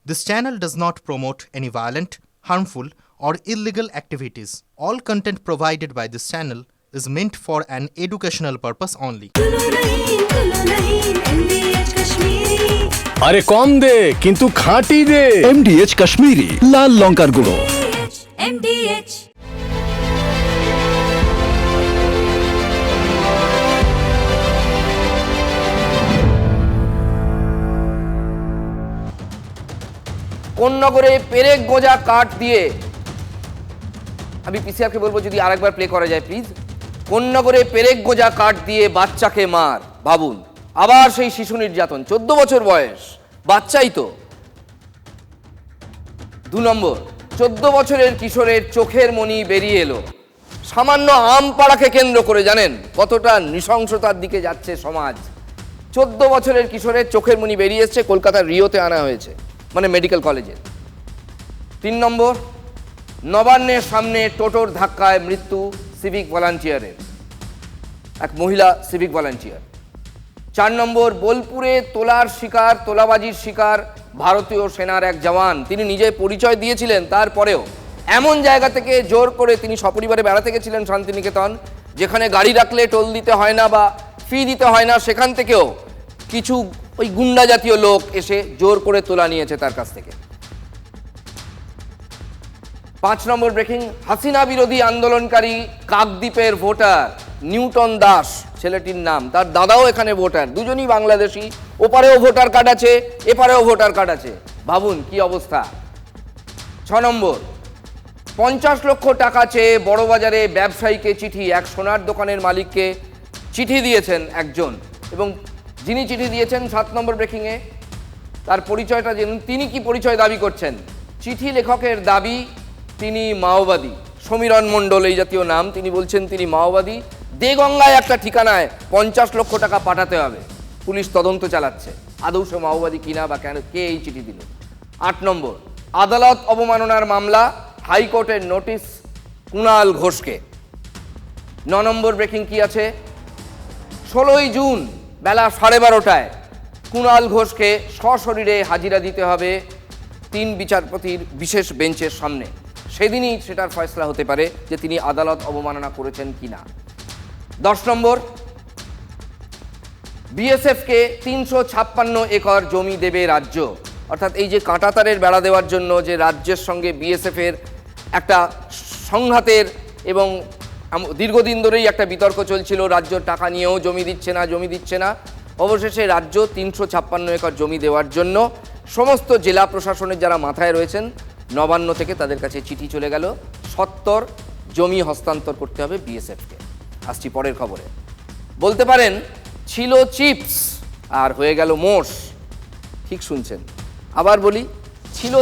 This channel does not promote any violent, harmful, or illegal activities. All content provided by this channel is meant for an educational purpose only. আরে কম দে কিন্তু খাঁটি দে। MDH Kashmiri লাল লঙ্কার গুঁড়ো। MDH কোন নগরে পেরেক গোজা কাঠ দিয়ে, আমি পিসিআরকে বলবো যদি আরেকবার প্লে করা যায় প্লিজ। কোন নগরে পেরেক গোজা কাঠ দিয়ে বাচ্চাকে মার, ভাবুন আবার সেই শিশু নির্যাতন, 14 বছর বয়স, বাচ্চাই তো। 2 নম্বর, 14 বছরের কিশোরের চোখের মণি বেরিয়ে এলো। সামান্য আম পাড়াকে কেন্দ্র করে জানেন কতটা নৃশংসতার দিকে যাচ্ছে সমাজ। 14 বছরের কিশোরের চোখের মণি বেরিয়ে এসছে, কলকাতার রিওতে আনা হয়েছে, মানে মেডিকেল কলেজে। 3 নম্বর, নবান্নের সামনে টোটোর ধাক্কায় মৃত্যু সিভিক ভলান্টিয়ারের, এক মহিলা সিভিক ভলান্টিয়ার। 4 নম্বর, বোলপুরে তোলাবাজির শিকার ভারতীয় সেনার এক জওয়ান। তিনি নিজে পরিচয় দিয়েছিলেন, তারপরেও এমন জায়গা থেকে জোর করে তিনি সপরিবারে বেড়াতে গেছিলেন শান্তিনিকেতন, যেখানে গাড়ি রাখলে টোল দিতে হয় না বা ফি দিতে হয় না, সেখান থেকেও কিছু ওই গুন্ডা জাতীয় লোক এসে জোর করে তোলা নিয়েছে তার কাছ থেকে। 5 নম্বর ব্রেকিং, হাসিনা বিরোধী আন্দোলনকারী কাকদ্বীপের ভোটার নিউটন দাস ছেলেটির নাম, তার দাদাও এখানে ভোটার, দুজনই বাংলাদেশি, ওপারেও ভোটার কার্ড আছে এপারেও ভোটার কার্ড আছে, ভাবুন কি অবস্থা। 6 নম্বর, 50 লক্ষ টাকা চেয়ে বড়বাজারে ব্যবসায়ীকে চিঠি, এক সোনার দোকানের মালিককে চিঠি দিয়েছেন একজন, এবং যিনি চিঠি দিয়েছেন 7 নম্বর ব্রেকিংয়ে তার পরিচয়টা জেনুন। তিনি কি পরিচয় দাবি করছেন? চিঠি লেখকের দাবি তিনি মাওবাদী, সমীরণ মণ্ডল এই জাতীয় নাম। তিনি বলছেন তিনি মাওবাদী, দেগঙ্গায় একটা ঠিকানায় 50 লক্ষ টাকা পাঠাতে হবে, পুলিশ তদন্ত চালাচ্ছে আদৌ সে মাওবাদী কিনা বা কেন, কে এই চিঠি দিল। 8 নম্বর, আদালত অবমাননার মামলা, হাইকোর্টের নোটিশ কুণাল ঘোষকে। 9 নম্বর ব্রেকিং কি আছে? 16ই জুন বেলা 12:30টায় কুণাল ঘোষকে সশরীরে হাজিরা দিতে হবে 3 বিচারপতির বিশেষ বেঞ্চের সামনে। সেদিনই সেটার ফয়সলা হতে পারে যে তিনি আদালত অবমাননা করেছেন কিনা। 10 নম্বর, বিএসএফকে 356 একর জমি দেবে রাজ্য, অর্থাৎ এই যে কাঁটাতারের বেড়া দেওয়ার জন্য যে রাজ্যের সঙ্গে বিএসএফের একটা সংঘাতের এবং দীর্ঘদিন ধরেই একটা বিতর্ক চলছিল, রাজ্য টাকা নিয়েও জমি দিচ্ছে না, অবশেষে রাজ্য 356 একর জমি দেওয়ার জন্য সমস্ত জেলা প্রশাসনের যারা মাথায় রয়েছেন নবান্ন থেকে তাদের কাছে চিঠি চলে গেল, সত্তর জমি হস্তান্তর করতে হবে বিএসএফকে। আসছি পরের খবরে। বলতে পারেন ছিল চিপস আর হয়ে গেল মোষ, ঠিক শুনছেন, আবার বলি, ছিল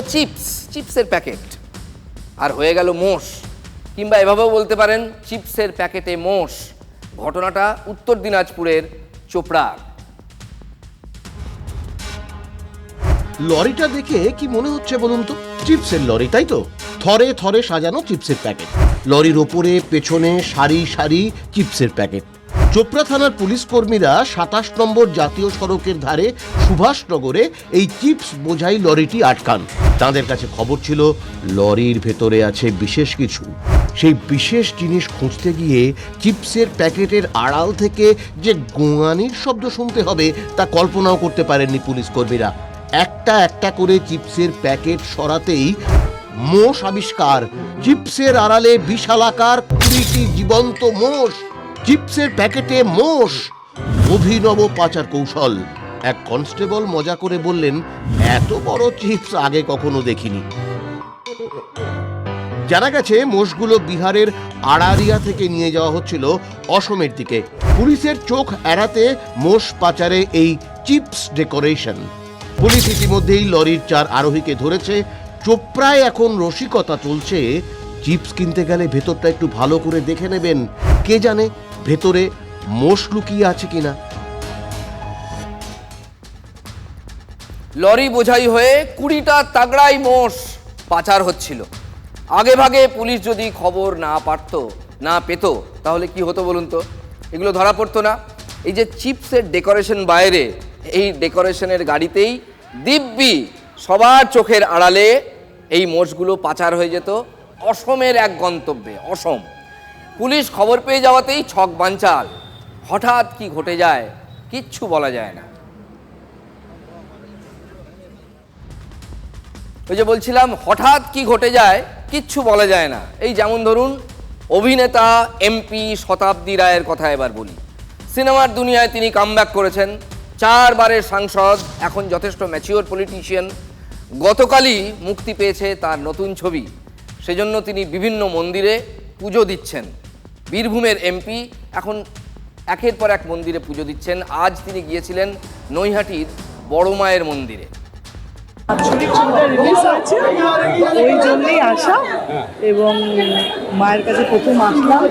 চিপসের প্যাকেট আর হয়ে গেল মোষ, কিংবা এভাবেও বলতে পারেন চিপসের প্যাকেটে মোষ। ঘটনাটা উত্তর দিনাজপুরের চোপড়ার। লরিটা দেখে কি মনে হচ্ছে বলুন তো? চিপসের লরি, তাই তো? থরে থরে সাজানো চিপসের প্যাকেট, লরির ওপরে পেছনে সারি সারি চিপসের প্যাকেট। চোপড়া থানার পুলিশ কর্মীরা 27 নম্বর জাতীয় সড়কের ধারে সুভাষনগরে এই চিপস বোঝাই লরিটি আটকান। তাদের কাছে খবর ছিল লরির ভেতরে আছে বিশেষ কিছু। সেই বিশেষ জিনিস খুঁজতে গিয়ে চিপসের প্যাকেটের আড়াল থেকে যে গোঙানির শব্দ শুনতে হবে তা কল্পনাও করতে পারেননি পুলিশ কর্মীরা। একটা একটা করে চিপসের প্যাকেট সরাতেই মোষ আবিষ্কার। চিপসের আড়ালে বিশালাকার 20টি জীবন্ত মোষ, চিপসের প্যাকেটে মোষ। অভিনব পাচার কৌশল। এক কনস্টেবল মজা করে বললেন, এত বড় চিপস আগে কখনো দেখিনি। জানা গেছে মোষগুলো বিহারের আড়ারিয়া থেকে নিয়ে যাওয়া হচ্ছিল অসমের দিকে। পুলিশের চোখ এড়াতে মোষ পাচারে এই চিপস ডেকোরেশন। পুলিশ ইতিমধ্যেই লরির 4 আরোহীকে ধরেছে। চোপড়ায় এখন রসিকতা চলছে, চিপস কিনতে গেলে ভেতরটা একটু ভালো করে দেখে নেবেন, কে জানে ভেতরে মোষ লুকিয়ে আছে কিনা। লরি বোঝাই হয়ে 20টা তাগড়াই মোষ পাচার হচ্ছিল। আগে ভাগে পুলিশ যদি খবর না পেত তাহলে কি হতো বলুন তো? এগুলো ধরা পড়তো না। এই যে চিপসের ডেকোরেশন বাইরে, এই ডেকোরেশনের গাড়িতেই দিব্যি সবার চোখের আড়ালে এই মোষগুলো পাচার হয়ে যেত অসমের এক গন্তব্যে। অসম পুলিশ খবর পেয়ে যাওয়াতেই ছক বানচাল। হঠাৎ কি ঘটে যায় কিচ্ছু বলা যায় না। ওই যে বলছিলাম, হঠাৎ কি ঘটে যায় কিচ্ছু বলা যায় না। এই যেমন ধরুন অভিনেতা এমপি শতাব্দী রায়ের কথা এবার বলি। সিনেমার দুনিয়ায় তিনি কামব্যাক করেছেন, 4 বারের সাংসদ, এখন যথেষ্ট ম্যাচিওর পলিটিশিয়ান। গতকালই মুক্তি পেয়েছে তার নতুন ছবি, সেজন্য তিনি বিভিন্ন মন্দিরে পুজো দিচ্ছেন। বীরভূমের এমপি এখন একের পর এক মন্দিরে পুজো দিচ্ছেন। আজ তিনি গিয়েছিলেন নৈহাটির বড় মায়ের মন্দিরে। বাৎসরিক ছবিটা রিলিজ হয়েছে, ওই জন্যই আসা। এবং মায়ের কাছে প্রথম আসলাম,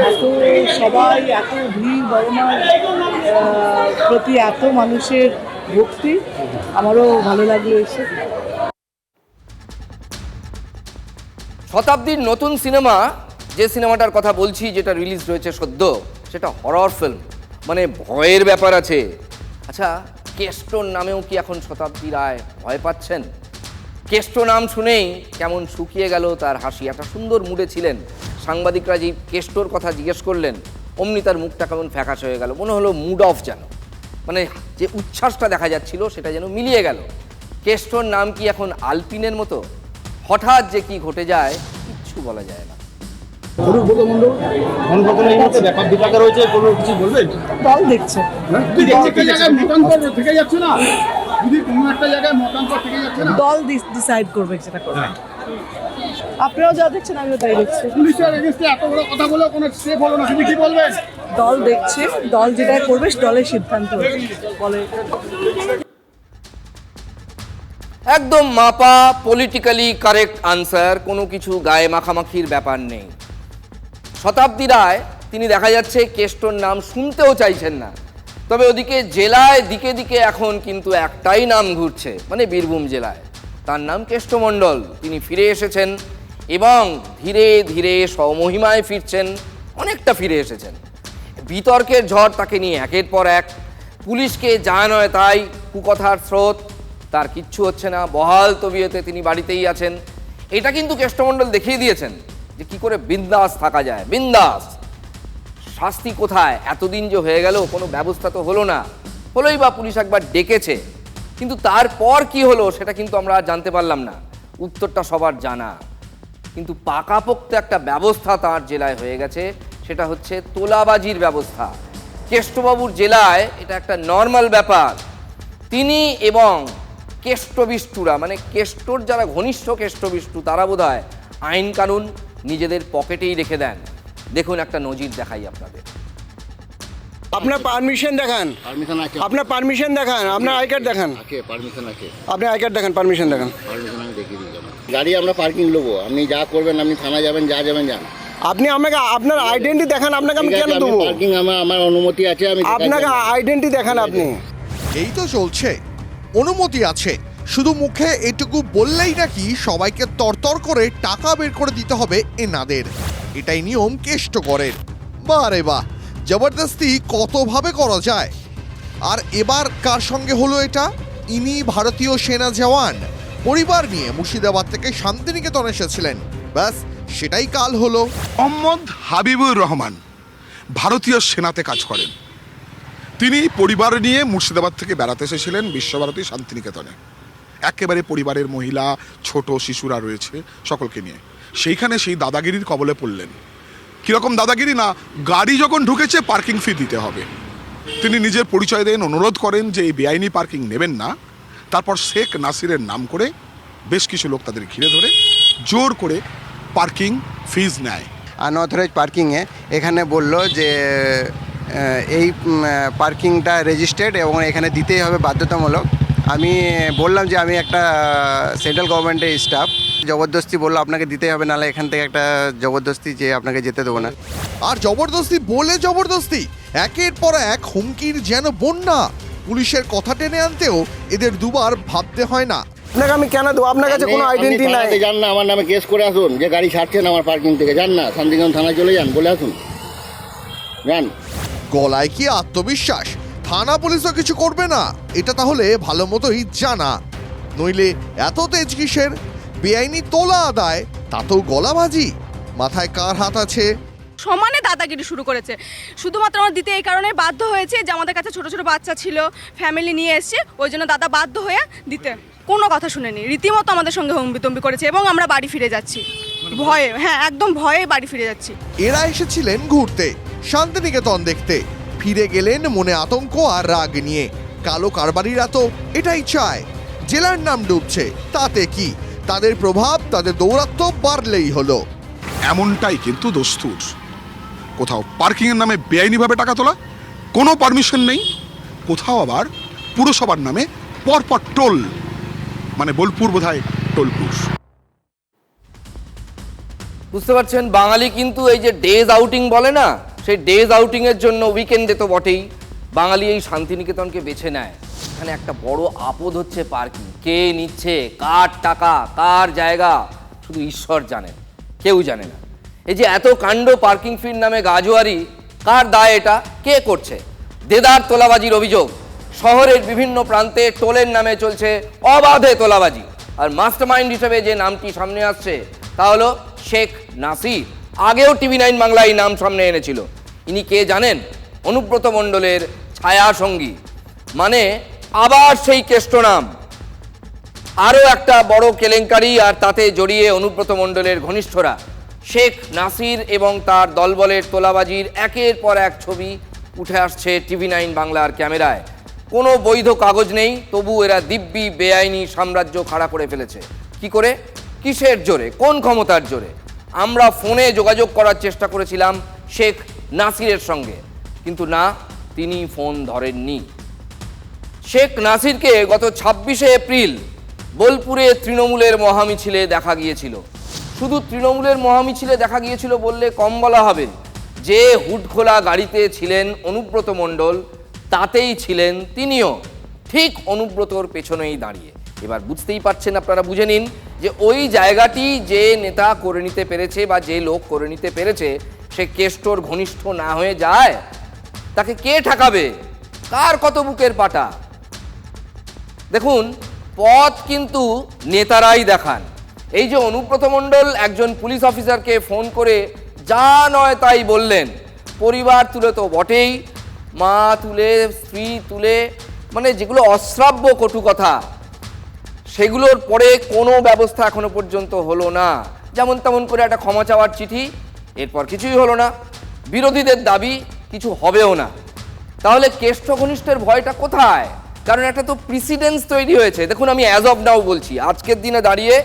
এত সবাই, এত ভিড়, বড় মার প্রতি এত মানুষের ভক্তি, আমারও ভালো লাগলো এসে। শতাব্দীর নতুন সিনেমা, যে সিনেমাটার কথা বলছি, যেটা রিলিজ হয়েছে সদ্য, সেটা হরর ফিল্ম, মানে ভয়ের ব্যাপার আছে। আচ্ছা, কেষ্টর নামেও কি এখন শতাব্দী রায় ভয় পাচ্ছেন? কেষ্ট নাম শুনেই কেমন শুকিয়ে গেল তার হাসি। একটা সুন্দর মুডে ছিলেন, সাংবাদিকরা যেই কেষ্টর কথা জিজ্ঞেস করলেন অমনি তার মুখটা কেমন ফ্যাকাশে হয়ে গেল, মনে হলো মুড অফ যেন, মানে যে উচ্ছ্বাসটা দেখা যাচ্ছিল সেটা যেন মিলিয়ে গেল। কেষ্টর নাম কি এখন আলপিনের মতো? হঠাৎ যে কি ঘটে যায় কিচ্ছু বলা যায় না। দল দেখছে, দল ডিসাইড করবে সেটা করবে। আপনারাও যা দেখছেন আমিও তাই দেখছি। দল দেখছে, দল যেটা করবে দলের সিদ্ধান্ত বলে। একদম মাপা পলিটিক্যালি কারেক্ট আনসার, কোনো কিছু গায়ে মাখামাখির ব্যাপার নেই। শতাব্দী রায় তিনি দেখা যাচ্ছে কেষ্টর নাম শুনতেও চাইছেন না। তবে ওদিকে জেলায় দিকে দিকে এখন কিন্তু একটাই নাম ঘুরছে, মানে বীরভূম জেলায়, তার নাম কেষ্টমণ্ডল। তিনি ফিরে এসেছেন এবং ধীরে ধীরে স্বমহিমায় ফিরছেন, অনেকটা ফিরে এসেছেন। বিতর্কের ঝড় তাকে নিয়ে একের পর এক, পুলিশকে যা নয় তাই, কুকথার স্রোত, তার কিচ্ছু হচ্ছে না। বহাল তবিয়তে তিনি বাড়িতেই আছেন। এটা কিন্তু কেষ্টমণ্ডল দেখিয়ে দিয়েছেন যে কি করে বিন্দাস থাকা যায়। বিন্দাস, শাস্তি কোথায়? এতদিন যে হয়ে গেল কোনো ব্যবস্থা তো হলো না, হলোই বা পুলিশ একবার ডেকেছে, কিন্তু তারপর কি হলো সেটা কিন্তু আমরা জানতে পারলাম না। উত্তরটা সবার জানা, কিন্তু পাকাপোক্ত একটা ব্যবস্থা তার জেলায় হয়ে গেছে, সেটা হচ্ছে তোলাবাজির ব্যবস্থা। কেষ্টবাবুর জেলায় এটা একটা নর্মাল ব্যাপার। তিনি এবং কেষ্টবিষ্টুরা, মানে কেষ্টর যারা ঘনিষ্ঠ কেষ্টবিষ্টু, তারা বোধহয় আইন কানুন নিজেদের পকেটেই রেখে দেন। দেখুন, একটা নজির দেখাই আপনাদের। আপনার পারমিশন দেখান, আপনার পারমিশন দেখান, আপনার আই কার্ড দেখান, আপনি আই কার্ড দেখান, পারমিশন দেখান। গাড়ি আমরা পার্কিং নেবো, আপনি যা করবেন, আপনি থানা যাবেন, যা যাবেন যান। আপনি আমাকে আপনার আইডেন্টি দেখান, আপনাকে আমি কেন দেবো? পার্কিং আমার অনুমতি আছে, আমি আপনাকে আইডেন্টি দেখান। আপনি এই তো চলছে, অনুমতি আছে, শুধু মুখে এটুকু বললেই নাকি সবাইকে তরতর করে টাকা বের করে দিতে হবে এনাদের। এটাই নিয়ম কেষ্টগড়ের। বাহ রে বাহ, জবরদস্তি কতভাবে করা যায়। আর এবার কার সঙ্গে হলো এটা? ইনি ভারতীয় সেনা জওয়ান, পরিবার নিয়ে মুর্শিদাবাদ থেকে শান্তিনিকেতন এসেছিলেন, ব্যাস সেটাই কাল হলো। মোহাম্মদ হাবিবুর রহমান ভারতীয় সেনাতে কাজ করেন। তিনি পরিবার নিয়ে মুর্শিদাবাদ থেকে বেড়াতে এসেছিলেন বিশ্বভারতী শান্তিনিকেতনে। একেবারে পরিবারের মহিলা, ছোট শিশুরা রয়েছে, সকলকে নিয়ে সেইখানে সেই দাদাগিরির কবলে পড়লেন। কীরকম দাদাগিরি না, গাড়ি যখন ঢুকেছে পার্কিং ফি দিতে হবে। তিনি নিজের পরিচয় দেন, অনুরোধ করেন যে এই বেআইনি পার্কিং নেবেন না। তারপর শেখ নাসিরের নাম করে বেশ কিছু লোক তাদের ঘিরে ধরে জোর করে পার্কিং ফিজ নেয়। আনঅথরাইজ পার্কিংয়ে এখানে বলল যে এই পার্কিংটা রেজিস্টার্ড এবং এখানে দিতেই হবে বাধ্যতামূলক। আমি বললাম যে আমি একটা সেন্ট্রাল গভর্নমেন্টের স্টাফ, জবরদস্তি বললো আপনাকে দিতেই হবে, নাহলে এখান থেকে একটা জবরদস্তি যে আপনাকে যেতে দেবো না। আর জবরদস্তি বলে জবরদস্তি, একের পর এক হুমকির যেন বন্যা। পুলিশের কথা টেনে আনতেও এদের দুবার ভাবতে হয় না। আপনাকে আমি কেন দেবো? আপনার কাছে কোনো আইডেন্টি নাই। যান না, আমার নামে কেস করে আসুন যে গাড়ি ছাড়ছেন আমার পার্কিং থেকে, যান না, শান্তিনিকেতন থানায় চলে যান, বলে আসুন, যান। গলায় কি আত্মবিশ্বাস, থানা পুলিশও কিছু করবে না, এটা তাহলে ভালো মতোই জানা। নইলে এত তেজ কিসের? বেআইনি তোলা আদায় তাতেও গলাবাজি? মাথায় কার হাত আছে? সমানে দাদাগিরি শুরু করেছে। শুধুমাত্র আমার দিতে এই কারণে বাধ্য হয়েছে যে আমাদের কাছে ছোট ছোট বাচ্চা ছিল, ফ্যামিলি নিয়ে এসছে, ওই জন্য দাদা বাধ্য হয়ে দিতে। কোনো কথা শুনেনি, রীতিমতো আমাদের সঙ্গে হম্বিতম্বি করেছে এবং আমরা বাড়ি ফিরে যাচ্ছি ভয়ে। হ্যাঁ, একদম ভয়ে বাড়ি ফিরে যাচ্ছি। এরা এসেছিলেন ঘুরতে, শান্তিনিকেতন দেখতে, ফিরে গেলেন মনে আতঙ্ক আর রাগ নিয়ে। কালো কারবারিরা তো এটাই চায়। জেলার নাম ডুবছে, তাতে কি? তাদের প্রভাব, তাদের দৌরাত্ম্য বাড়লেই হলো। এমনটাই কিন্তু দস্তুর। কোথাও পার্কিংয়ের নামে বেআইনিভাবে টাকা তোলা, কোনো পারমিশন নেই। কোথাও আবার পুরসভার নামে পরপর টোল, মানে বোলপুর বোধহয় টোলপুর। বুঝতে পারছেন, বাঙালি কিন্তু এই যে ডেজ আউটিং বলে না, সেই ডেজ আউটিংয়ের জন্য উইকেন্ডে তো বটেই বাঙালি এই শান্তিনিকেতনকে বেছে নেয়। এখানে একটা বড় আপদ হচ্ছে পার্কিং। কে নিচ্ছে, কার টাকা, কার জায়গা, শুধু ঈশ্বর জানেন, কেউ জানে না। এই যে এত কাণ্ড পার্কিং ফির নামে গাজোয়ারি, কার দায় এটা? কে করছে? দেদার তোলাবাজির অভিযোগ। শহরের বিভিন্ন প্রান্তে টোলের নামে চলছে অবাধে তোলাবাজি। আর মাস্টারমাইন্ড হিসেবে যে নামটি সামনে আসছে তা হলো শেখ নাসির। আগেও TV9 বাংলায় নাম সামনে এনেছিল। ইনি কে জানেন? অনুব্রত মণ্ডলের ছায়া সঙ্গী, মানে আবার সেই কেষ্ট নাম। আরও একটা বড় কেলেঙ্কারি, আর তাতে জড়িয়ে অনুব্রত মণ্ডলের ঘনিষ্ঠরা। শেখ নাসির এবং তার দলবলের তোলাবাজির একের পর এক ছবি উঠে আসছে TV9 বাংলার ক্যামেরায়। কোনো বৈধ কাগজ নেই, তবু এরা দিব্যি বেআইনি সাম্রাজ্য খাড়া করে ফেলেছে। কি করে? কিসের জোরে? কোন ক্ষমতার জোরে? আমরা ফোনে যোগাযোগ করার চেষ্টা করেছিলাম শেখ নাসিরের সঙ্গে, কিন্তু না, তিনি ফোন ধরেননি। শেখ নাসিরকে গত 26শে এপ্রিল বোলপুরে তৃণমূলের মহামিছিলে দেখা গিয়েছিল। শুধু তৃণমূলের মহামিছিলে দেখা গিয়েছিল বললে কম বলা হবে। যে হুড খোলা গাড়িতে ছিলেন অনুব্রত মণ্ডল, তাতেই ছিলেন তিনিও, ঠিক অনুব্রতর পেছনেই দাঁড়িয়ে। এবার বুঝতেই পারছেন, আপনারা বুঝে নিন যে ওই জায়গাটি যে নেতা করে নিতে পেরেছে বা যে লোক করে নিতে পেরেছে, সে কেষ্টর ঘনিষ্ঠ না হয়ে যায়? তাকে কে ঠেকাবে? কার কত বুকের পাটা? দেখুন, পথ কিন্তু নেতারাই দেখান। এই যে অনুব্রত মণ্ডল একজন পুলিশ অফিসারকে ফোন করে যা নয় তাই বললেন, পরিবার তুলে তো বটেই, মা তুলে, স্ত্রী তুলে, মানে যেগুলো অশ্রাব্য কটু কথা, সেগুলোর পরে কোনো ব্যবস্থা এখনো পর্যন্ত হলো না। যেমন তেমন করে একটা ক্ষমা চাওয়ার চিঠি, এরপর কিছুই হলো না। বিরোধীদের দাবি কিছু হবেও না। তাহলে কেষ্ট ঘনিষ্ঠের ভয়টা কোথায়? কারণ একটা তো প্রিসিডেন্স তৈরি হয়েছে। দেখুন, আমি অ্যাজ অফ নাও বলছি, আজকের দিনে দাঁড়িয়ে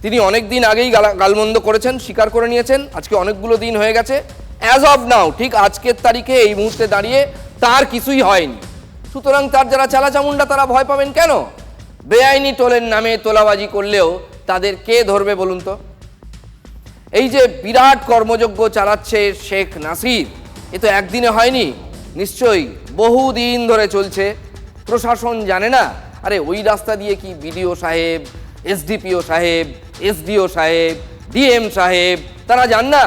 তিনি অনেক দিন আগেই গালমন্দ করেছেন, স্বীকার করে নিয়েছেন, আজকে অনেকগুলো দিন হয়ে গেছে। অ্যাজ অফ নাও, ঠিক আজকের তারিখে এই মুহূর্তে দাঁড়িয়ে তার কিছুই হয়নি। সুতরাং তার যারা চালাচামুন্ডা, তারা ভয় পাবেন কেন? বেআইনি টোলের নামে তোলাবাজি করলেও তাদের কে ধরবে বলুন তো? এই যে বিরাট কর্মযজ্ঞ চালাচ্ছে শেখ নাসির, এ তো একদিনে হয়নি, নিশ্চয়ই বহুদিন ধরে চলছে। প্রশাসন জানে না? আরে ওই রাস্তা দিয়ে কি বিডিও সাহেব, SDPO সাহেব, SDO সাহেব, DM সাহেব তারা যান না?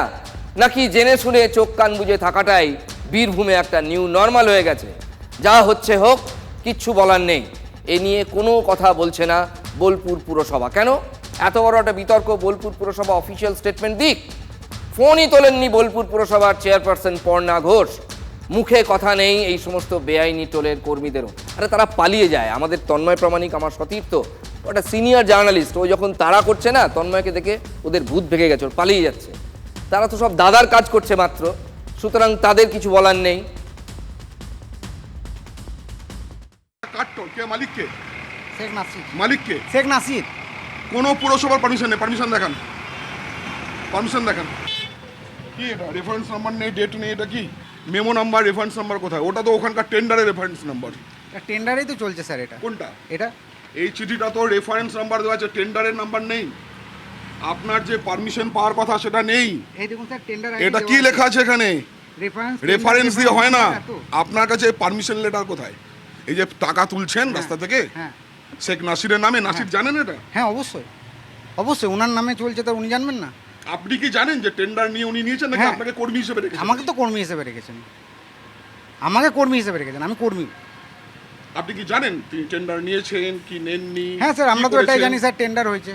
নাকি জেনে শুনে চোখ কান বুজে থাকাটাই বীরভূমে একটা নিউ নর্মাল হয়ে গেছে? যা হচ্ছে হোক, কিচ্ছু বলার নেই। এ নিয়ে কোনো কথা বলছে না বোলপুর পুরসভা। কেন? এত বড় একটা বিতর্ক, বোলপুর পুরসভা অফিসিয়াল স্টেটমেন্ট দিক। ফোনই তোলেননি বোলপুর পুরসভার চেয়ারপারসন পর্ণা ঘোষ। মুখে কথা নেই এই সমস্ত বেআইনি টোলের কর্মীদেরও। আরে তারা পালিয়ে যায়। আমাদের তন্ময় প্রামাণিক, আমার সতীর্থ, ওটা সিনিয়র জার্নালিস্ট, ও যখন তাড়া করছে না, তন্ময়কে দেখে ওদের ভূত ভেঙে গেছে, ওর পালিয়ে যাচ্ছে। তারা তো সব দাদার কাজ করছে মাত্র, সুতরাং তাদের কিছু বলার নেই। মালিককে? শেখ নাসির। মালিককে? শেখ নাসির। কোনো পুরসভার পারমিশন নেই। পারমিশন দেখান, পারমিশন দেখান। কি এটা? রেফারেন্স নাম্বার নেই, ডেট নেই, এটা কি? মেমো নাম্বার, রেফারেন্স নাম্বার কোথায়? ওটা তো ওখানকার টেন্ডারের রেফারেন্স নাম্বার। টেন্ডারেই তো চলছে স্যার। এটা কোনটা? এটা এই চিঠিটা তো রেফারেন্স নাম্বার দেওয়া আছে, টেন্ডারের নাম্বার নেই। আপনার যে পারমিশন পাওয়ার কথা সেটা নেই। এই দেখুন স্যার, টেন্ডার এটা কি লেখা আছে এখানে? রেফারেন্স দিয়ে হয় না। আপনার কাছে পারমিশন লেটার কোথায়? এই যে টাকা তুলছেন রাস্তা থেকে, শেখ নাসিরের নামে, নাসির জানেন এটা? হ্যাঁ, অবশ্যই অবশ্যই ওনার নামে চলছে, তো উনি জানবেন না? আপনি কি জানেন যে টেন্ডার নিয়ে উনি নিয়েছেন নাকি আপনাকে কর্মী হিসেবে রেখেছেন? আমাকে তো কর্মী হিসেবে রেখেছেন, আমাকে কর্মী হিসেবে রেখেছেন, আমি কর্মী। আপনি কি জানেন তিনি টেন্ডার নিয়েছেন কি নেননি? হ্যাঁ স্যার, আমরা কি তো এটাই করেছেন? জানি স্যার, টেন্ডার হয়েছে।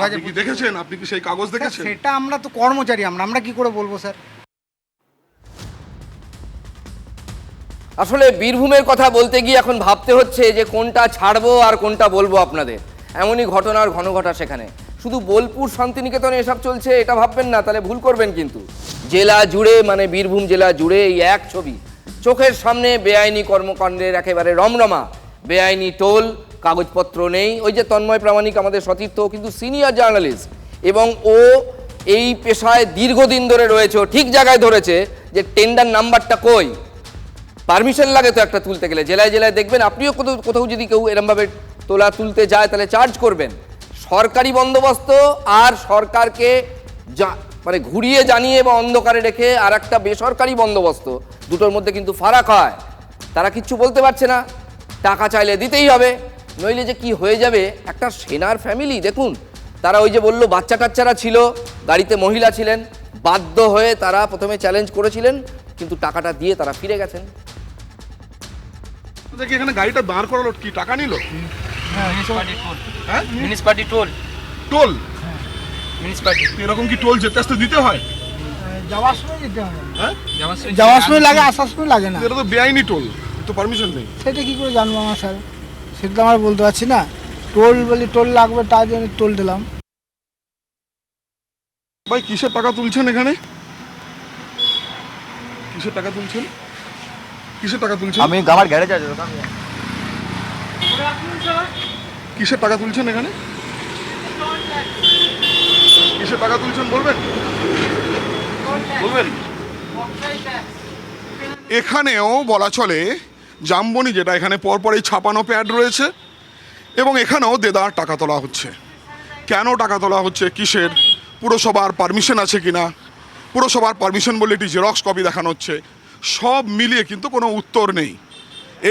আপনি কি দেখেছেন? আপনি কি সেই কাগজ দেখেছেন? সেটা আমরা তো কর্মচারী, আমরা কি করে বলবো স্যার? আসলে বীরভূমের কথা বলতে গিয়ে এখন ভাবতে হচ্ছে যে কোনটা ছাড়বো আর কোনটা বলবো আপনাদের। এমনই ঘটনার ঘন ঘটা সেখানে। শুধু বোলপুর শান্তিনিকেতনে এসব চলছে এটা ভাববেন না, তাহলে ভুল করবেন কিন্তু। জেলা জুড়ে, মানে বীরভূম জেলা জুড়ে এই এক ছবি। চোখের সামনে বেআইনি কর্মকাণ্ডের একেবারে রমরমা। বেআইনি টোল, কাগজপত্র নেই। ওই যে তন্ময় প্রামাণিক আমাদের সতীর্থ, কিন্তু সিনিয়র জার্নালিস্ট, এবং ও এই পেশায় দীর্ঘদিন ধরে রয়েছে। ও ঠিক জায়গায় ধরেছে যে টেন্ডার নাম্বারটা কই। পারমিশন লাগে তো একটা তুলতে গেলে। জেলায় জেলায় দেখবেন, আপনিও কোথাও যদি কেউ এরমভাবে তোলা তুলতে যায় তাহলে চার্জ করবেন। সরকারি বন্দোবস্ত আর সরকারকে মানে ঘুরিয়ে জানিয়ে বা অন্ধকারে রেখে আর একটা বেসরকারি বন্দোবস্ত, দুটোর মধ্যে কিন্তু ফারাক হয়। তারা কিচ্ছু বলতে পারছে না, টাকা চাইলে দিতেই হবে, নইলে যে কি হয়ে যাবে। একটা সেনার ফ্যামিলি দেখুন, তারা ওই যে বললো বাচ্চা টাচ্চারা ছিল, গাড়িতে মহিলা ছিলেন, বাধ্য হয়ে তারা প্রথমে চ্যালেঞ্জ করেছিলেন, কিন্তু টাকাটা দিয়ে তারা ফিরে গেছেন। দেখি এখানে গাড়িটা দাঁড় করালো, কি টাকা নিল? Municipality toll. টোল? মিউনিসিপালিটি এরকম কি টোল যেতে আসতে দিতে হয়? যাওয়ার সময় দিতে হবে। হ্যাঁ, যাওয়ার সময় লাগে, আসার সময় লাগে না। এটা তো বেআইনি টোল, তো পারমিশন নেই। সেটা কি করে জানবো আমার স্যার? সেটা তো আমরা বলতে পারছি না। টোল বলি টোল লাগবে, তার জন্য টোল দিলাম। ভাই কিসের টাকা তুলছেন এখানে? কিসের টাকা তুলছেন? কিসের টাকা তুলছেন? আমি আমার গ্যারেজ আছে। কিসের টাকা তুলছেন এখানে? কিসের টাকা তুলছেন বলবেন? বলবেন? এখানেও বলা চলে জামবনি, যেটা এখানে পরপরই ছাপানো প্যাড রয়েছে, এবং এখানেও দেদার টাকা তোলা হচ্ছে। কেন টাকা তোলা হচ্ছে, কিসের, পুরসভার পারমিশন আছে কিনা, পুরসভার পারমিশন বলে একটি জেরক্স কপি দেখানো হচ্ছে, সব মিলিয়ে কিন্তু কোনো উত্তর নেই।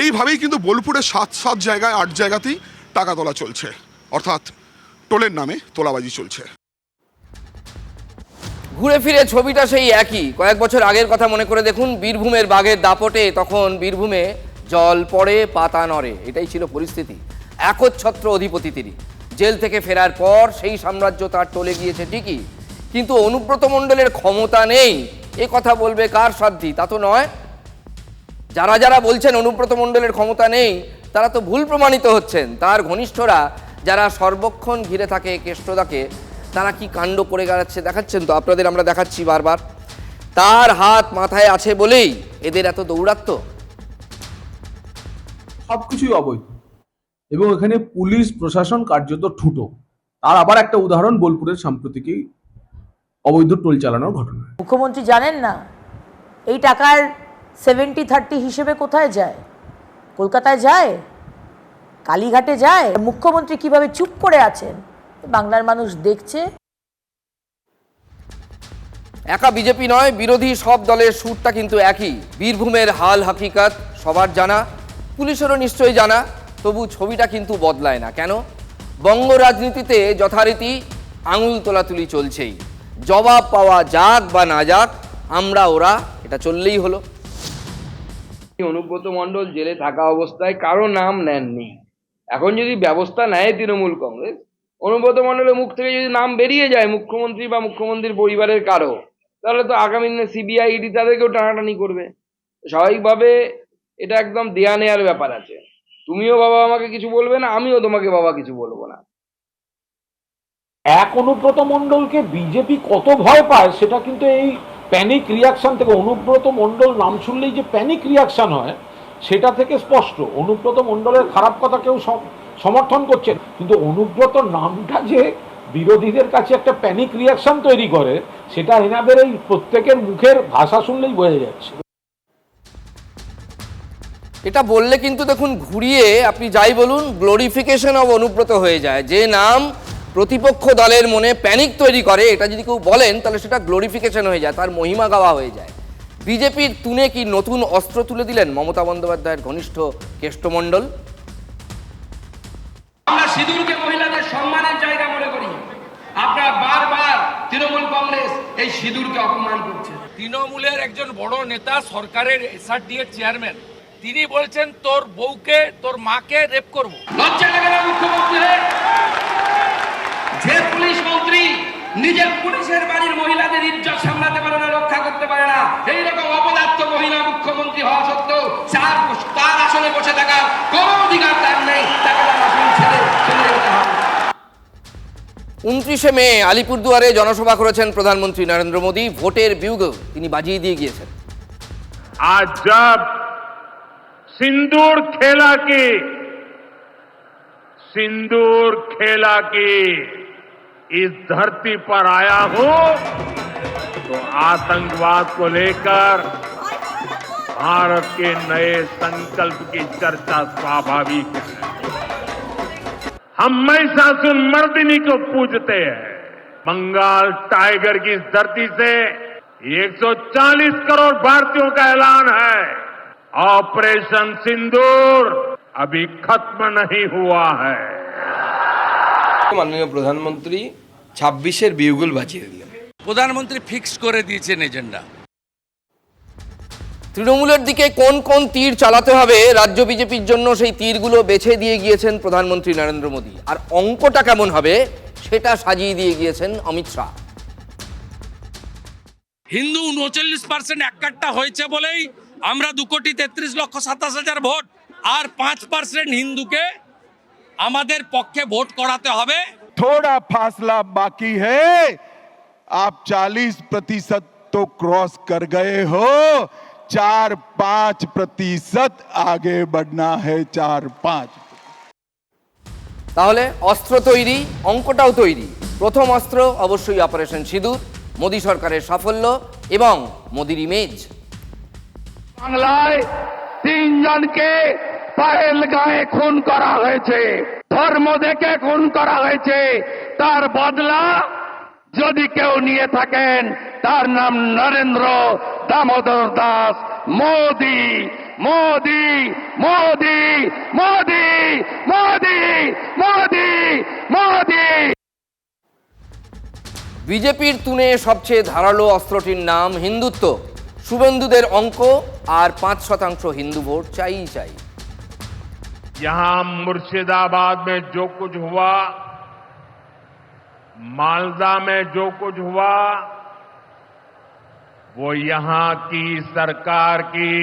এইভাবেই কিন্তু বোলপুরে 7 জায়গায় 8 জায়গাতেই টাকা তোলা চলছে, অর্থাৎ টোলের নামে তোলাবাজি চলছে। ঘুরে ফিরে ছবিটা সেই একই। কয়েক বছর আগের কথা মনে করে দেখুন, বীরভূমের বাঘের দাপটে তখন বীরভূমে জল পড়ে পাতা নড়ে, এটাই ছিল পরিস্থিতি। একচ্ছত্র অধিপতি তিনি। জেল থেকে ফেরার পর সেই সাম্রাজ্য তার টলে গিয়েছে ঠিকই, কিন্তু অনুব্রত মণ্ডলের ক্ষমতা নেই এ কথা বলবে কার সাধ্যি? তা তো নয়। যারা যারা বলছেন অনুব্রত মণ্ডলের ক্ষমতা নেই, তারা তো ভুল প্রমাণিত হচ্ছেন। তার ঘনিষ্ঠরা যারা সর্বক্ষণ ঘিরে থাকে কেষ্টদাকে, তারা কি কাণ্ড করে গেছে দেখাচ্ছেন তো আপনাদের, আমরা দেখাচ্ছি বারবার। তার হাত মাথায় আছে বলেই এদের এত দৌরাত্ম্য। সবকিছুই অবৈধ, এবং এখানে পুলিশ প্রশাসন কার্যত ঠুটো। আর আবার একটা উদাহরণ বোলপুরের সাম্প্রতিকই অবৈধ টোল চালানোর ঘটনা। মুখ্যমন্ত্রী জানেন না এই টাকার 70-30 হিসেবে কোথায় যায়? কলকাতায় যায়, কালীঘাটে যায়। মুখ্যমন্ত্রী কিভাবে চুপ করে আছেন বাংলার মানুষ দেখছে। একা বিজেপি নয়, বিরোধী সব দলের সুরটা কিন্তু একই। বীরভূমের হাল হাকিকাত সবার জানা, পুলিশেরও নিশ্চয়ই জানা, তবু ছবিটা কিন্তু বদলায় না। কেন? বঙ্গ রাজনীতিতে যথারীতি আঙুল তোলাতুলি চলছেই। জবাব পাওয়া যাক বা না যাক, আমরা ওরা, এটা চললেই হলো। অনুব্রত মণ্ডল জেলে থাকা অবস্থায় কারো নাম নেননি। এখন যদি ব্যবস্থা নেয় তৃণমূল কংগ্রেস, অনুব্রত মণ্ডলের মুখ থেকে যদি নাম বেরিয়ে যায় মুখ্যমন্ত্রী বা মুখ্যমন্ত্রীর পরিবারের কারো, তাহলে তো আগামী দিনে সিবিআই, ইডি তাদেরকেও টানাটানি করবে। স্বাভাবিকভাবে এটা একদম দেয়া নেয়ার ব্যাপার আছে। তুমিও বাবা আমাকে কিছু বলবে না, আমিও তোমাকে বাবা কিছু বলবো না। এক অনুব্রত মণ্ডলকে বিজেপি কত ভয় পায় সেটা কিন্তু এই প্যানিক রিয়াকশন থেকে, অনুব্রত মণ্ডল নাম শুনলেই যে প্যানিক রিয়াকশন হয় সেটা থেকে স্পষ্ট। অনুব্রত মণ্ডলের খারাপ কথা কেউ সমর্থন করছে, কিন্তু অনুব্রত নামটা যে বিরোধীদের কাছে একটা প্যানিক রিয়াকশন তৈরি করে, সেটা এনাদের এই প্রত্যেকের মুখের ভাষা শুনলেই বোঝা যাচ্ছে। এটা বললে কিন্তু দেখুন ঘুরিয়ে আপনি যাই বলুন, গ্লোরিফিকেশন অব অনুব্রত হয়ে যায়। যে নাম প্রতিপক্ষ দলের মনে প্যানিক তৈরি করে, এটা যদি কেউ বলেন তাহলে সেটা গ্লোরিফিকেশন হয়ে যায়, তার মহিমা গাওয়া হয়ে যায়। বিজেপির তুনে কি নতুন অস্ত্র তুলে দিলেন মমতা বন্দ্যোপাধ্যায়ের ঘনিষ্ঠ কেষ্টমণ্ডল? আমরা সিঁদুরকে মহিলাদের সম্মানের জায়গা মনে করি। আপনারা বারবার তৃণমূল কংগ্রেস এই সিঁদুরকে অপমান করছে। তৃণমূলের একজন বড় নেতা, সরকারের এসআরডি এর চেয়ারম্যান, তিনি বলছেন তোর বউকে তোর মাকে রেপ করব। লজ্জা লাগে না মুখ্যমন্ত্রী? যে পুলিশ মন্ত্রী নিজের পুলিশের বাড়ির মহিলাদের ইজ্জত সামলাতে পারে না, রক্ষা করতে পারে না, এইরকম অপদার্থ মহিলা মুখ্যমন্ত্রী হওয়া সত্ত্বেও তার আসনে বসে থাকার কোনো অধিকার তার নেই, তাকে তার আসন ছেড়ে চলে যেতে হবে। 29শে মে আলিপুরদুয়ারে জনসভা করেছেন প্রধানমন্ত্রী নরেন্দ্র মোদী। ভোটের বিউগল তিনি বাজিয়ে দিয়ে গিয়েছেন। आज जब सिंदूर खेला की इस धरती पर आया हूं तो आतंकवाद को लेकर भारत के नए संकल्प की चर्चा स्वाभाविक है। हम महिषासुर मर्दिनी को पूजते हैं। बंगाल टाइगर की इस धरती से 140 करोड़ भारतीयों का ऐलान है। ऑपरेशन सिंदूर अभी खत्म नहीं हुआ है। মাননীয় প্রধানমন্ত্রী 26-এর বিউগল বাজিয়ে দিলেন। প্রধানমন্ত্রী ফিক্স করে দিয়েছেন এজেন্ডা। তৃণমূলের দিকে কোন কোন তীর চালাতে হবে রাজ্য বিজেপির জন্য সেই তীরগুলো বেছে দিয়ে গিয়েছেন প্রধানমন্ত্রী নরেন্দ্র মোদী। আর অঙ্কটা কেমন হবে সেটা সাজিয়ে দিয়ে গিয়েছেন অমিত শাহ। হিন্দু 39% এককাট্টা হয়েছে বলেই আমরা 2,33,27,000 ভোট, আর 5% হিন্দুকে আমাদের পক্ষে ভোট করাতে হবে। थोड़ा फासला बाकी है, आप 40% तो क्रॉस कर गए हो, 4-5% आगे बढ़ना है। 4-5 তাহলে অস্ত্র তৈরি, অঙ্কটাও তৈরি। প্রথম অস্ত্র অবশ্যই অপারেশন সিঁদুর, মোদী সরকারের সাফল্য এবং মোদীর ইমেজ। বাংলায় 3 জনকে পহেলগাঁয়ে খুন করা হয়েছে, ধর্ম দেখে খুন করা হয়েছে। তার বদলা যদি কেউ নিয়ে থাকেন তার নাম নরেন্দ্র দামোদর দাস মোদী। মোদী মোদী মোদী মোদী মোদী মোদী। বিজেপির তুনে সবচেয়ে ধারালো অস্ত্রটির নাম হিন্দুত্ব। শুভেন্দুদের অঙ্ক আর 5% হিন্দু ভোট চাই চাই। यहां मुर्शिदाबाद में जो कुछ हुआ, मालदा में जो कुछ हुआ, वो यहां की सरकार की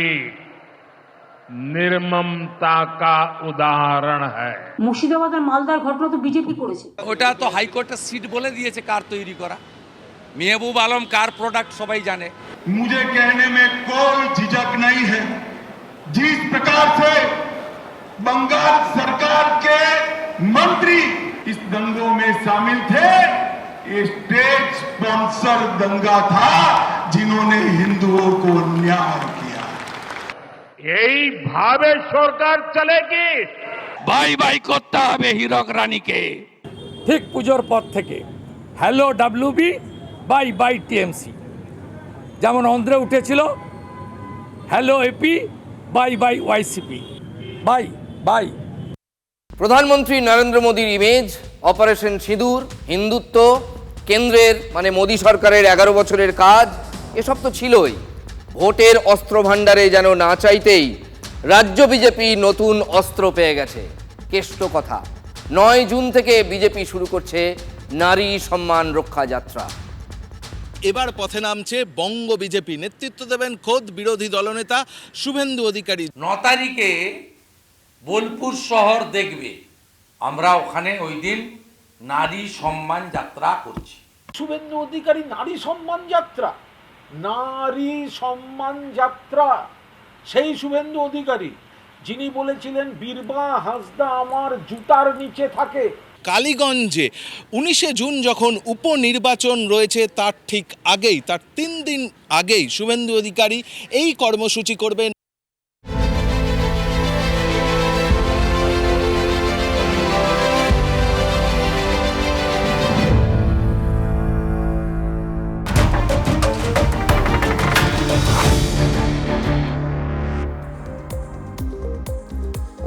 निर्ममता का उदाहरण है। মুর্শিদাবাদের মালদার ঘটনা তো বিজেপি করেছে। ওটা তো হাইকোর্টের সিট বলে দিয়েছে কার তৈরি করা। মেহবুব আলম কার প্রোডাক্ট সবাই জানে। मुझे कहने में कोई झिझक नहीं है, जिस प्रकार से बंगाल सरकार के मंत्री इस दंगों में शामिल थे, ये स्टेट स्पॉन्सर दंगा था जिन्होंने हिंदुओं को न्याय किया। এই ভাবে সরকার চলেगी। বাই বাই করতে হবে হীরক রানীকে। ঠিক পুজোর পর থেকে hello WB, bye bye TMC. যেমন অন্ধ্রে উঠেছিল hello AP, bye bye YCP, bye bye. প্রধানমন্ত্রী নরেন্দ্র মোদীর ইমেজ, অপারেশন সিঁদুর, হিন্দুত্ব, কেন্দ্রের মানে মোদী সরকারের 11 বছরের কাজ, এসব তো ছিলই। ভোটের অস্ত্র ভাণ্ডারে যেন না চাইতেই রাজ্য বিজেপি নতুন অস্ত্র পেয়ে গেছে। কেষ্ট কথা, 9 জুন থেকে বিজেপি শুরু করছে নারী সম্মান রক্ষা যাত্রা। এবার পথে নামছে বঙ্গ বিজেপি। নেতৃত্ব দেবেন খোদ বিরোধী দলনেতা শুভেন্দু অধিকারী। 9 তারিখে বোলপুর শহর দেখবে, আমরা ওখানে ওই দিন নারী সম্মান যাত্রা করছি। শুভেন্দু অধিকারী নারী সম্মান যাত্রা, নারী সম্মান যাত্রা। সেই শুভেন্দু অধিকারী যিনি বলেছিলেন বীরবা হাসদা আমার জুতার নিচে থাকে। কালীগঞ্জে 19শে জুন যখন উপনির্বাচন রয়েছে তার ঠিক আগেই, তার 3 দিন আগেই শুভেন্দু অধিকারী এই কর্মসূচি করবেন।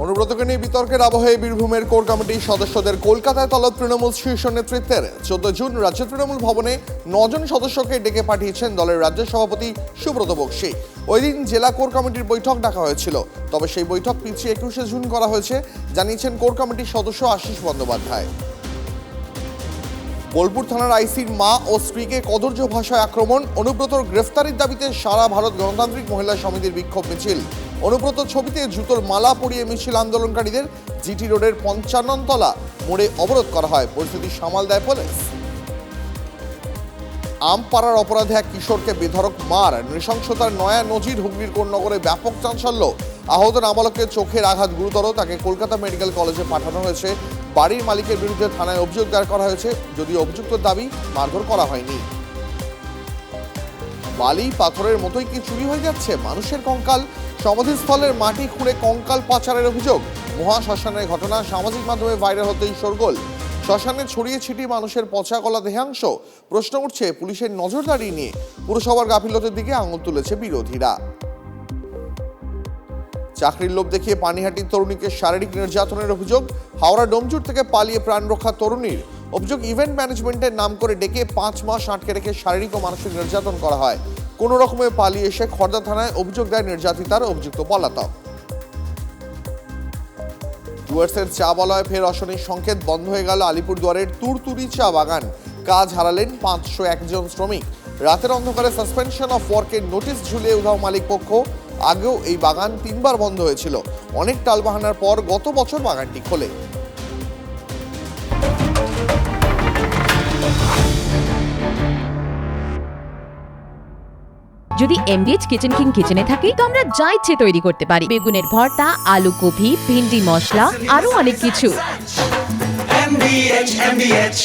অনুব্রতকে নিয়ে বিতর্কের আবহে বীরভূমের কোর কমিটির সদস্যদের কলকাতায় তলব তৃণমূল শীর্ষ নেতৃত্বের। 14 জুন রাজ্য তৃণমূল ভবনে 9 জন সদস্যকে ডেকে পাঠিয়েছেন দলের রাজ্য সভাপতি সুব্রত বক্সী। ওই দিন জেলা কোর কমিটির বৈঠক ডাকা হয়েছিল, তবে সেই বৈঠক পিছিয়ে 21শে জুন করা হয়েছে, জানিয়েছেন কোর কমিটির সদস্য আশিস বন্দ্যোপাধ্যায়। বোলপুর থানার আইসির মা ও স্ত্রীকে কদর্য ভাষায় আক্রমণ, অনুব্রতর গ্রেফতারির দাবিতে সারা ভারত গণতান্ত্রিক মহিলা সমিতির বিক্ষোভ মিছিল। অনুব্রত ছবিতে জুতোর মালা পরিয়ে মিছিল আন্দোলনকারীদের জিটি রোডের 55 তলা মোড়ে অবরোধ করা হয়, পরিস্থিতি সামাল দেয় পুলিশ। আমপাড়ার অপরাধে এক কিশোরকে বেধড়ক মার, নৃশংসতার নয়া নজির হুগলির কোন্নগরে ব্যাপক চাঞ্চল্য। আহত নাবালকের চোখের আঘাত গুরুতর, তাকে কলকাতা মেডিকেল কলেজে পাঠানো হয়েছে। বাড়ির মালিকের বিরুদ্ধে থানায় অভিযোগ দায়ের করা হয়েছে, যদিও অভিযুক্ত দাবি মারধর করা হয়নি। বালি পাথরের মতোই কি চুরি হয়ে যাচ্ছে মানুষের কঙ্কাল? সমাধিস্থলের মাটি খুঁড়ে কঙ্কাল পাচারের অভিযোগ। মহাশ্মশানের ঘটনা সামাজিক মাধ্যমে ভাইরাল হতেই শোরগোল। শ্মশানে ছড়িয়ে ছিটিয়ে মানুষের পচা গলা দেহাংশ। প্রশ্ন উঠছে পুলিশের নজরদারি নিয়ে। পুরসভার গাফিলতির দিকে আঙুল তুলেছে বিরোধীরা। চাকরির লোভ দেখিয়ে পানিহাটির তরুণীকে শারীরিক নির্যাতনের অভিযোগ। হাওড়া ডোমজুর থেকে পালিয়ে প্রাণ রক্ষা তরুণীর অভিযোগ, ইভেন্ট ম্যানেজমেন্টের নাম করে ডেকে 5 মাস আটকে রেখে শারীরিক ও মানসিক নির্যাতন করা হয়। কোনো রকমে পালিয়ে এসে খড়দা থানায় অভিযোগ দেয় নির্যাতিতার, অভিযুক্ত পলাতক। ডুয়ার্সের চা বলয়ে ফের অশনির সংকেত, বন্ধ হয়ে গেল আলিপুরদুয়ারের তুরতুরি চা বাগান। কাজ হারালেন 501 জন শ্রমিক। রাতের অন্ধকারে সাসপেনশন অফ ওয়ার্কের নোটিশ ঝুলিয়ে উধাও মালিক পক্ষ। আগেও এই বাগান 3 বার বন্ধ হয়েছিল। অনেক টালবাহানার পর গত বছর বাগানটি খোলে। যদি MDH কিচেন কিং কিচেনে থাকে তো আমরা যা ইচ্ছে তৈরি করতে পারি। বেগুনের ভর্তা, আলু কপি, ভিন্ডি মশলা, আরো অনেক কিছু। MDH